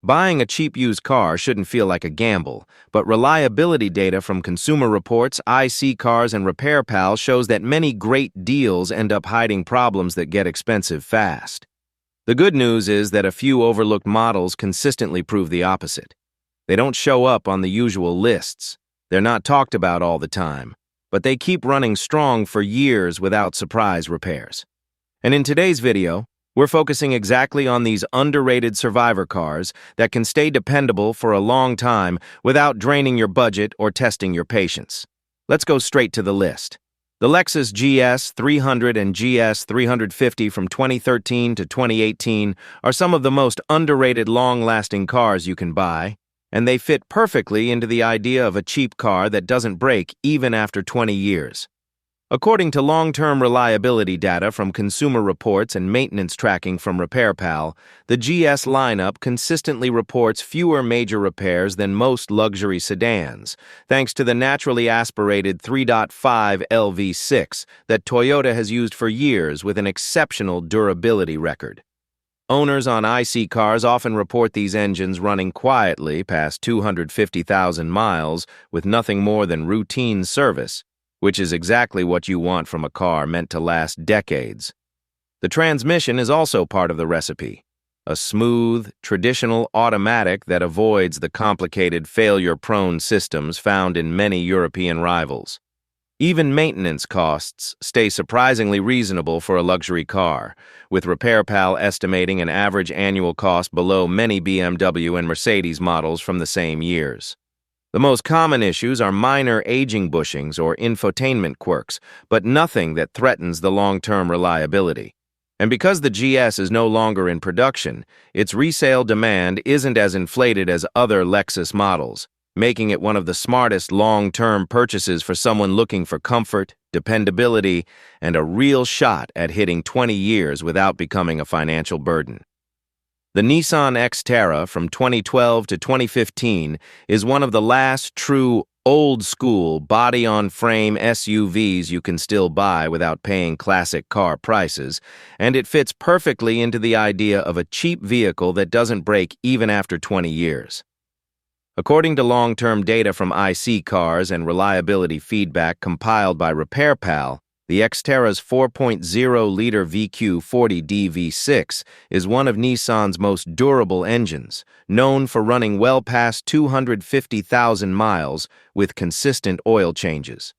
Buying a cheap used car shouldn't feel like a gamble, but reliability data from Consumer Reports, iSeeCars, and RepairPal shows that many great deals end up hiding problems that get expensive fast. The good news is that a few overlooked models consistently prove the opposite. They don't show up on the usual lists. They're not talked about all the time, but they keep running strong for years without surprise repairs. And in today's video, we're focusing exactly on these underrated survivor cars that can stay dependable for a long time without draining your budget or testing your patience. Let's go straight to the list. The Lexus GS 300 and GS 350 from 2013 to 2018 are some of the most underrated long-lasting cars you can buy, and they fit perfectly into the idea of a cheap car that doesn't break even after 20 years. According to long-term reliability data from Consumer Reports and maintenance tracking from RepairPal, the GS lineup consistently reports fewer major repairs than most luxury sedans, thanks to the naturally aspirated 3.5 LV6 that Toyota has used for years with an exceptional durability record. Owners on iSeeCars often report these engines running quietly past 250,000 miles with nothing more than routine service, which is exactly what you want from a car meant to last decades. The transmission is also part of the recipe, a smooth, traditional automatic that avoids the complicated failure-prone systems found in many European rivals. Even maintenance costs stay surprisingly reasonable for a luxury car, with RepairPal estimating an average annual cost below many BMW and Mercedes models from the same years. The most common issues are minor aging bushings or infotainment quirks, but nothing that threatens the long-term reliability. And because the GS is no longer in production, its resale demand isn't as inflated as other Lexus models, making it one of the smartest long-term purchases for someone looking for comfort, dependability, and a real shot at hitting 20 years without becoming a financial burden. The Nissan Xterra from 2012 to 2015 is one of the last true old-school body-on-frame SUVs you can still buy without paying classic car prices, and it fits perfectly into the idea of a cheap vehicle that doesn't break even after 20 years. According to long-term data from iSeeCars and reliability feedback compiled by RepairPal, the Xterra's 4.0-liter VQ40D V6 is one of Nissan's most durable engines, known for running well past 250,000 miles with consistent oil changes.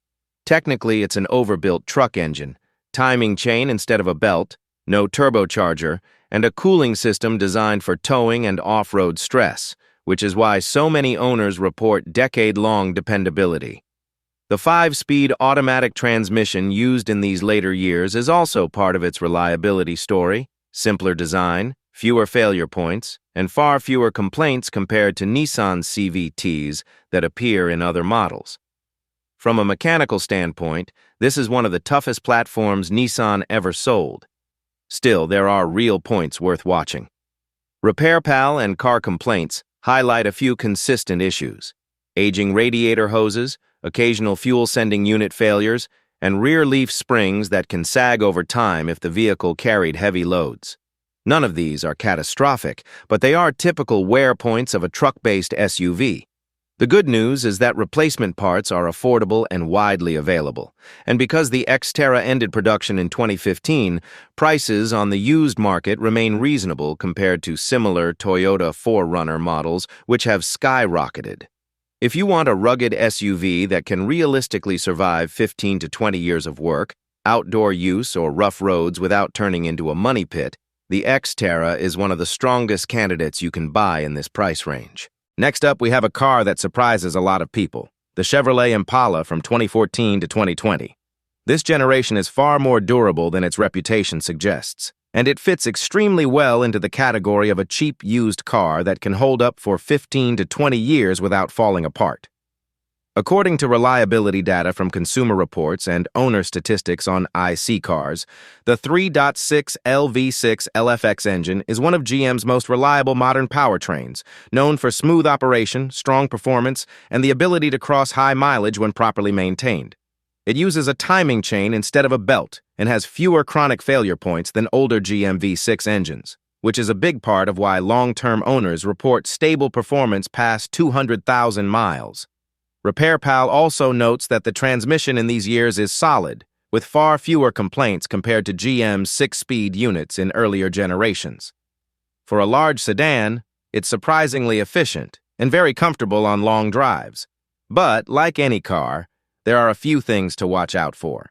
Technically, it's an overbuilt truck engine, timing chain instead of a belt, no turbocharger, and a cooling system designed for towing and off-road stress, which is why so many owners report decade-long dependability. The 5-speed automatic transmission used in these later years is also part of its reliability story: simpler design, fewer failure points, and far fewer complaints compared to Nissan's CVTs that appear in other models. From a mechanical standpoint, this is one of the toughest platforms Nissan ever sold. Still, there are real points worth watching. RepairPal and Car Complaints highlight a few consistent issues: aging radiator hoses, occasional fuel-sending unit failures, and rear leaf springs that can sag over time if the vehicle carried heavy loads. None of these are catastrophic, but they are typical wear points of a truck-based SUV. The good news is that replacement parts are affordable and widely available, and because the Xterra ended production in 2015, prices on the used market remain reasonable compared to similar Toyota 4Runner models, which have skyrocketed. If you want a rugged SUV that can realistically survive 15 to 20 years of work, outdoor use, or rough roads without turning into a money pit, the Xterra is one of the strongest candidates you can buy in this price range. Next up, we have a car that surprises a lot of people: the Chevrolet Impala from 2014 to 2020. This generation is far more durable than its reputation suggests, and it fits extremely well into the category of a cheap used car that can hold up for 15 to 20 years without falling apart. According to reliability data from Consumer Reports and owner statistics on iSeeCars, the 3.6 LV6 LFX engine is one of GM's most reliable modern powertrains, known for smooth operation, strong performance, and the ability to cross high mileage when properly maintained. It uses a timing chain instead of a belt and has fewer chronic failure points than older GM V6 engines. which is a big part of why long-term owners report stable performance past 200,000 miles. RepairPal also notes that the transmission in these years is solid, with far fewer complaints compared to GM's 6-speed units in earlier generations. For a large sedan, it's surprisingly efficient and very comfortable on long drives. But, like any car, there are a few things to watch out for.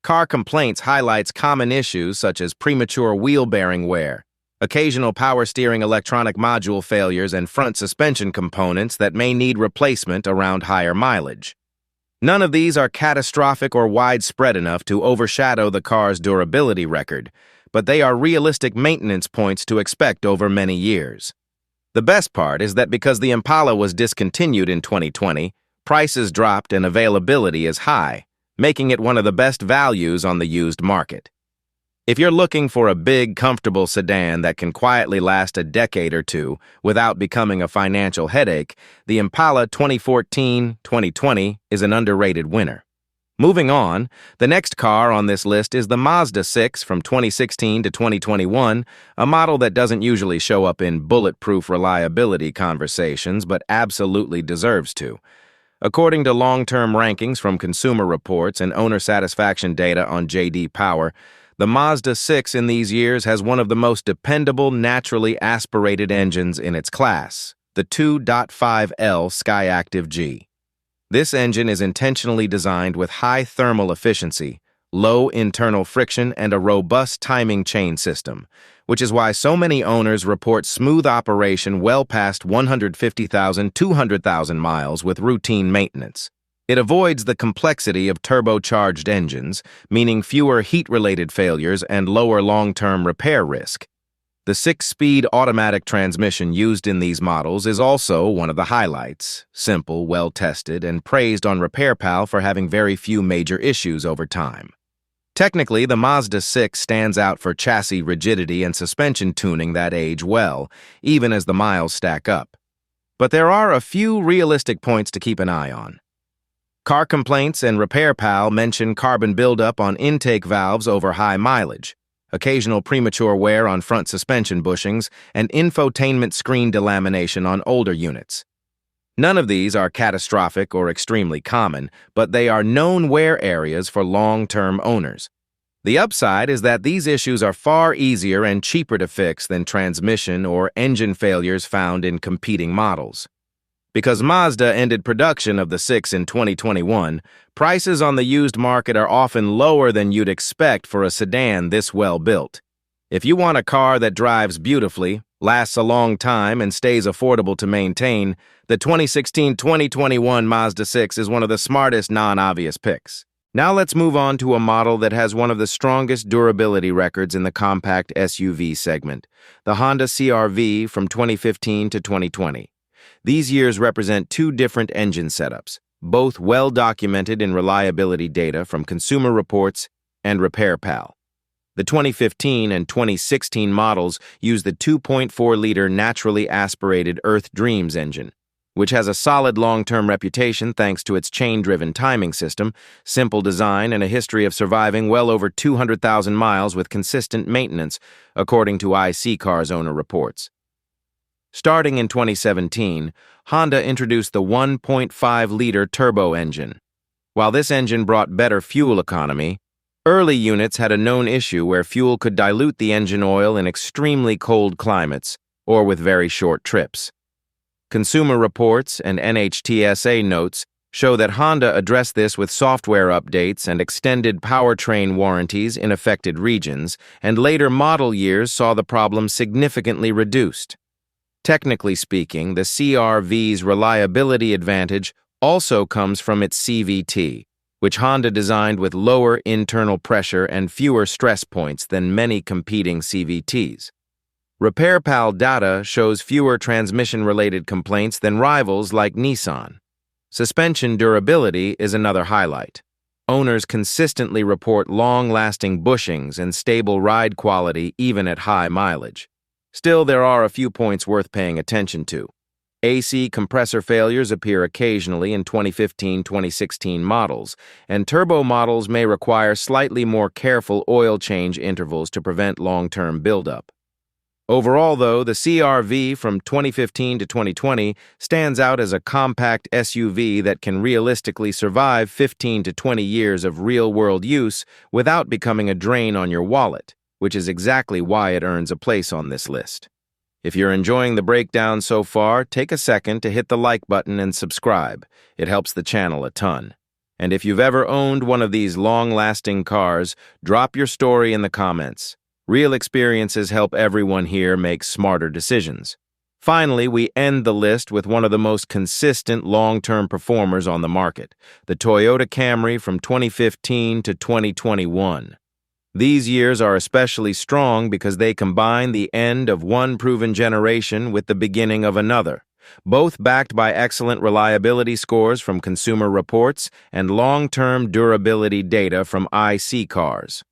Car complaints highlights common issues such as premature wheel bearing wear, occasional power steering electronic module failures, and front suspension components that may need replacement around higher mileage. None of these are catastrophic or widespread enough to overshadow the car's durability record, but they are realistic maintenance points to expect over many years. The best part is that because the Impala was discontinued in 2020, prices dropped and availability is high, making it one of the best values on the used market. If you're looking for a big, comfortable sedan that can quietly last a decade or two without becoming a financial headache, the Impala 2014-2020 is an underrated winner. Moving on, the next car on this list is the Mazda 6 from 2016 to 2021, a model that doesn't usually show up in bulletproof reliability conversations but absolutely deserves to. According to long-term rankings from Consumer Reports and owner satisfaction data on J.D. Power, the Mazda 6 in these years has one of the most dependable, naturally aspirated engines in its class, the 2.5L Skyactiv G. This engine is intentionally designed with high thermal efficiency, low internal friction, and a robust timing chain system, which is why so many owners report smooth operation well past 150,000–200,000 miles with routine maintenance. It avoids the complexity of turbocharged engines, meaning fewer heat-related failures and lower long-term repair risk. The 6-speed automatic transmission used in these models is also one of the highlights, simple, well-tested, and praised on RepairPal for having very few major issues over time. Technically, the Mazda 6 stands out for chassis rigidity and suspension tuning that age well, even as the miles stack up. But there are a few realistic points to keep an eye on. Car complaints and RepairPal mention carbon buildup on intake valves over high mileage, occasional premature wear on front suspension bushings, and infotainment screen delamination on older units. None of these are catastrophic or extremely common, but they are known wear areas for long-term owners. The upside is that these issues are far easier and cheaper to fix than transmission or engine failures found in competing models. Because Mazda ended production of the 6 in 2021, prices on the used market are often lower than you'd expect for a sedan this well built. If you want a car that drives beautifully, lasts a long time, and stays affordable to maintain, the 2016-2021 Mazda 6 is one of the smartest non-obvious picks. Now let's move on to a model that has one of the strongest durability records in the compact SUV segment, the Honda CR-V from 2015 to 2020. These years represent two different engine setups, both well documented in reliability data from Consumer Reports and RepairPal. The 2015 and 2016 models use the 2.4-liter naturally aspirated Earth Dreams engine, which has a solid long-term reputation thanks to its chain-driven timing system, simple design, and a history of surviving well over 200,000 miles with consistent maintenance, according to iSeeCars owner reports. Starting in 2017, Honda introduced the 1.5-liter turbo engine. While this engine brought better fuel economy, early units had a known issue where fuel could dilute the engine oil in extremely cold climates or with very short trips. Consumer Reports and NHTSA notes show that Honda addressed this with software updates and extended powertrain warranties in affected regions, and later model years saw the problem significantly reduced. Technically speaking, the CR-V's reliability advantage also comes from its CVT, which Honda designed with lower internal pressure and fewer stress points than many competing CVTs. RepairPal data shows fewer transmission-related complaints than rivals like Nissan. Suspension durability is another highlight. Owners consistently report long-lasting bushings and stable ride quality even at high mileage. Still, there are a few points worth paying attention to. AC compressor failures appear occasionally in 2015-2016 models, and turbo models may require slightly more careful oil change intervals to prevent long-term buildup. Overall, though, the CR-V from 2015 to 2020 stands out as a compact SUV that can realistically survive 15 to 20 years of real-world use without becoming a drain on your wallet, which is exactly why it earns a place on this list. If you're enjoying the breakdown so far, take a second to hit the like button and subscribe. It helps the channel a ton. And if you've ever owned one of these long-lasting cars, drop your story in the comments. Real experiences help everyone here make smarter decisions. Finally, we end the list with one of the most consistent long-term performers on the market, the Toyota Camry from 2015 to 2021. These years are especially strong because they combine the end of one proven generation with the beginning of another, both backed by excellent reliability scores from Consumer Reports and long-term durability data from iSeeCars.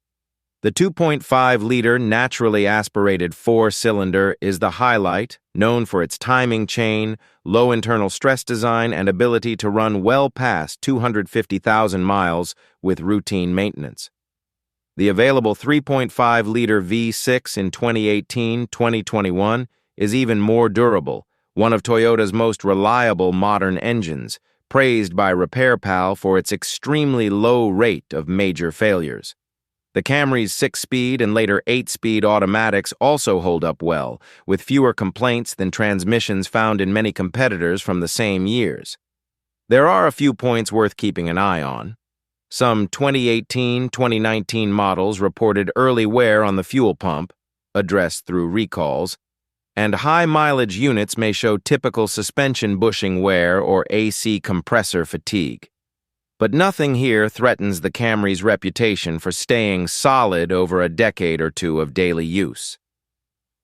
The 2.5-liter naturally aspirated four-cylinder is the highlight, known for its timing chain, low internal stress design, and ability to run well past 250,000 miles with routine maintenance. The available 3.5-liter V6 in 2018-2021 is even more durable, one of Toyota's most reliable modern engines, praised by RepairPal for its extremely low rate of major failures. The Camry's 6-speed and later 8-speed automatics also hold up well, with fewer complaints than transmissions found in many competitors from the same years. There are a few points worth keeping an eye on. Some 2018-2019 models reported early wear on the fuel pump, addressed through recalls, and high-mileage units may show typical suspension bushing wear or AC compressor fatigue. But nothing here threatens the Camry's reputation for staying solid over a decade or two of daily use.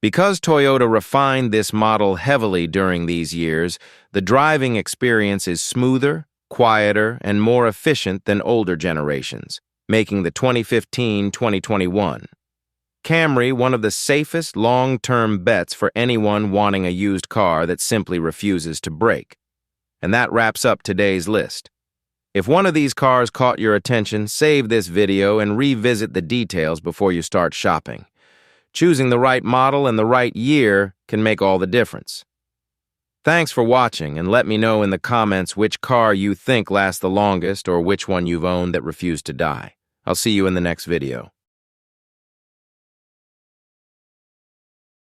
Because Toyota refined this model heavily during these years, the driving experience is smoother, quieter, and more efficient than older generations, making the 2015-2021 Camry one of the safest long-term bets for anyone wanting a used car that simply refuses to break. And that wraps up today's list. If one of these cars caught your attention, save this video and revisit the details before you start shopping. Choosing the right model and the right year can make all the difference. Thanks for watching, and let me know in the comments which car you think lasts the longest or which one you've owned that refused to die. I'll see you in the next video.